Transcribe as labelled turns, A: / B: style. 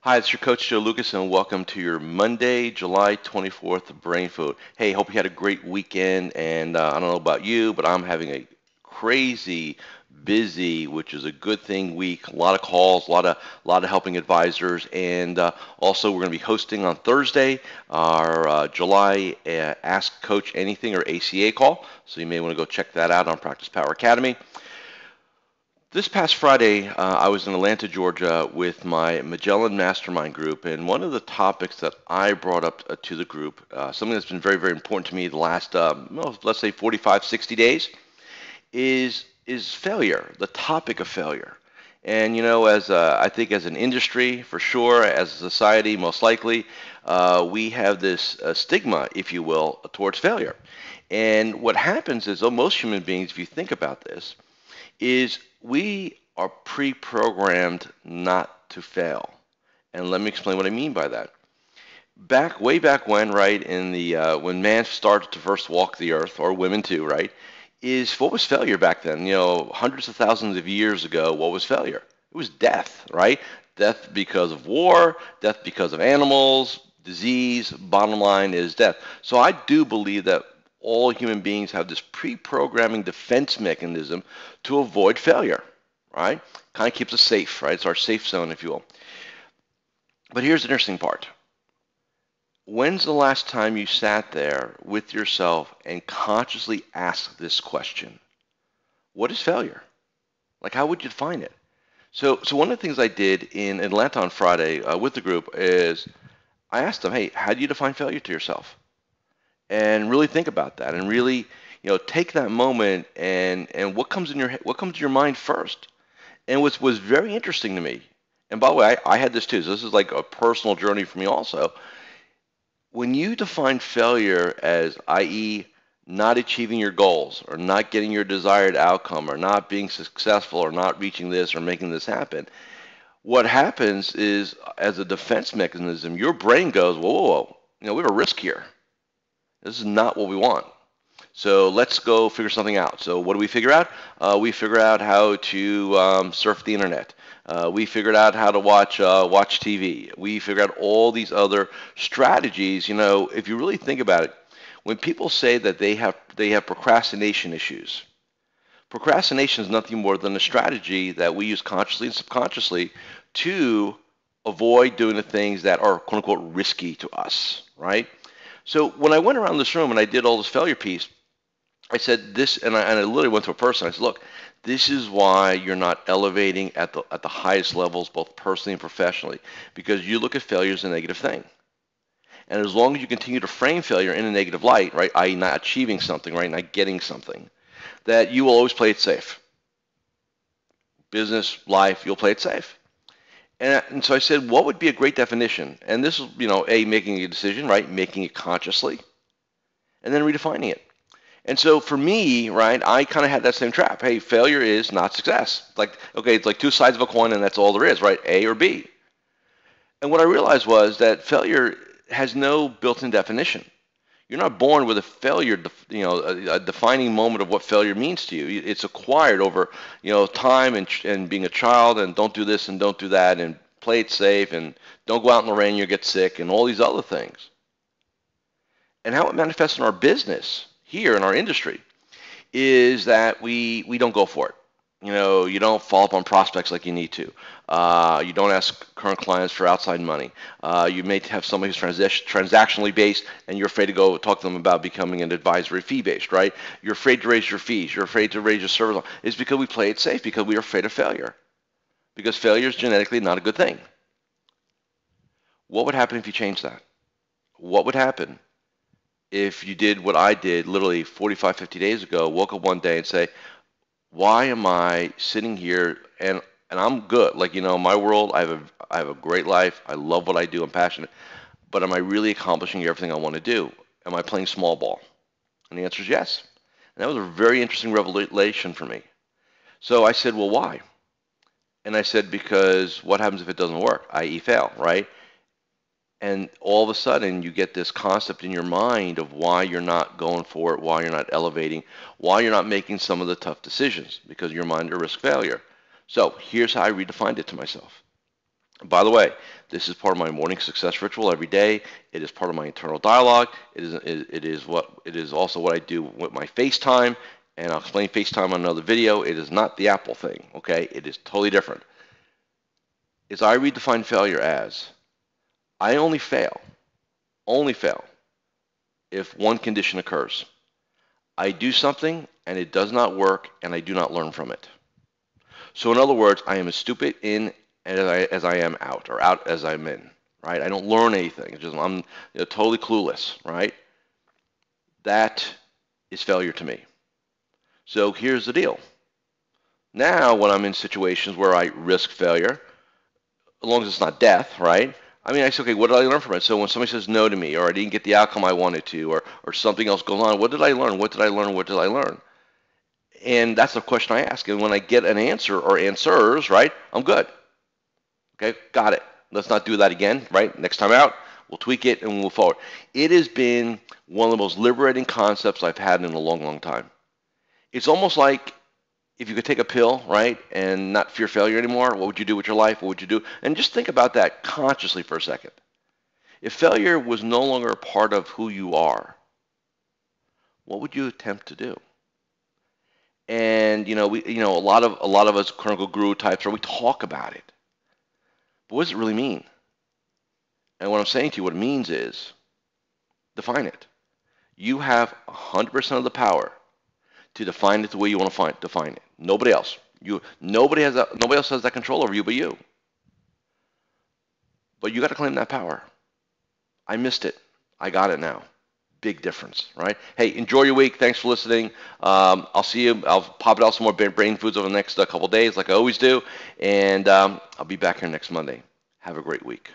A: Hi, it's your coach Joe Lucas, and welcome to your Monday, July 24th Brain Food. Hey, hope you had a great weekend, and I don't know about you, but I'm having a crazy busy, which is a good thing week. A lot of calls, a lot of helping advisors, and also we're going to be hosting on Thursday our July Ask Coach Anything or ACA call. So you may want to go check that out on Practice Power Academy. This past Friday, I was in Atlanta, Georgia, with my Magellan Mastermind group, and one of the topics that I brought up to the group, something that's been very, very important to me the last, well, let's say 45, 60 days, is failure, the topic of failure. And as I think as an industry, for sure, as a society, most likely, we have this stigma, if you will, towards failure. And what happens is, most human beings, if you think about this, is we are pre-programmed not to fail. And let me explain what I mean by that. Way back when, right, in the when man started to first walk the earth, or women too, right, is what was failure back then? Hundreds of thousands of years ago, what was failure? It was death, right? Death because of war, death because of animals, disease. Bottom line is death. So I do believe that all human beings have this pre-programming defense mechanism to avoid failure, right? Kind of keeps us safe, right? It's our safe zone, if you will. But here's the interesting part. When's the last time you sat there with yourself and consciously asked this question? What is failure? Like, how would you define it? So one of the things I did in Atlanta on Friday with the group is I asked them, hey, how do you define failure to yourself? And really think about that, and really, take that moment and what comes to your mind first. And what was very interesting to me, and by the way, I had this too, so this is like a personal journey for me also. When you define failure as, i.e., not achieving your goals, or not getting your desired outcome, or not being successful, or not reaching this, or making this happen, what happens is, as a defense mechanism, your brain goes, whoa, whoa, whoa, we have a risk here. This is not what we want. So let's go figure something out. So what do we figure out? We figure out how to surf the internet. We figured out how to watch TV. We figured out all these other strategies. If you really think about it, when people say that they have procrastination issues, procrastination is nothing more than a strategy that we use consciously and subconsciously to avoid doing the things that are quote unquote risky to us, right? So when I went around this room and I did all this failure piece, I said this, and I literally went to a person. I said, look, this is why you're not elevating at the highest levels, both personally and professionally, because you look at failure as a negative thing. And as long as you continue to frame failure in a negative light, right, i.e. not achieving something, right, not getting something, that you will always play it safe. Business, life, you'll play it safe. And so I said, what would be a great definition? And this is, making a decision, right, making it consciously, and then redefining it. And so for me, right, I kind of had that same trap. Hey, failure is not success. Like, okay, it's like two sides of a coin and that's all there is, right? A or B. And what I realized was that failure has no built-in definition. You're not born with a failure, a defining moment of what failure means to you. It's acquired over, time and being a child, and don't do this and don't do that and play it safe and don't go out in the rain, you'll get sick, and all these other things. And how it manifests in our business here in our industry is that we don't go for it. You don't follow up on prospects like you need to. You don't ask current clients for outside money. You may have somebody who's transactionally based, and you're afraid to go talk to them about becoming an advisory fee based, right? You're afraid to raise your fees. You're afraid to raise your service. It's because we play it safe, because we are afraid of failure. Because failure is genetically not a good thing. What would happen if you changed that? What would happen if you did what I did literally 45, 50 days ago, woke up one day and say, why am I sitting here and I'm good? Like, my world, I have a great life. I love what I do. I'm passionate. But am I really accomplishing everything I want to do? Am I playing small ball? And the answer is yes. And that was a very interesting revelation for me. So I said, well, why? And I said, because what happens if it doesn't work, i.e. fail, right? And all of a sudden, you get this concept in your mind of why you're not going for it, why you're not elevating, why you're not making some of the tough decisions, because your mind at risk failure. So here's how I redefined it to myself. By the way, this is part of my morning success ritual every day. It is part of my internal dialogue. It is also what I do with my FaceTime, and I'll explain FaceTime on another video. It is not the Apple thing, okay? It is totally different. Is I redefine failure as I only fail if one condition occurs. I do something and it does not work and I do not learn from it. So in other words, I am as stupid in as I am out, or out as I'm in, right? I don't learn anything. It's just I'm totally clueless, right? That is failure to me. So here's the deal. Now, when I'm in situations where I risk failure, as long as it's not death, right? I mean, I say, okay, what did I learn from it? So when somebody says no to me, or I didn't get the outcome I wanted to, or something else goes on, what did I learn? What did I learn? What did I learn? And that's the question I ask. And when I get an answer or answers, right, I'm good. Okay, got it. Let's not do that again, right? Next time out, we'll tweak it and we'll move forward. It has been one of the most liberating concepts I've had in a long, long time. It's almost like if you could take a pill, right, and not fear failure anymore, what would you do with your life? What would you do? And just think about that consciously for a second. If failure was no longer a part of who you are, what would you attempt to do? And a lot of us clinical guru types, or we talk about it. But what does it really mean? And what I'm saying to you, what it means is define it. You have 100% of the power to define it the way you want to define it. Nobody else. Nobody else has that control over you but you. But you got to claim that power. I missed it. I got it now. Big difference, right? Hey, enjoy your week. Thanks for listening. I'll see you. I'll pop it out some more brain foods over the next couple days, like I always do. And I'll be back here next Monday. Have a great week.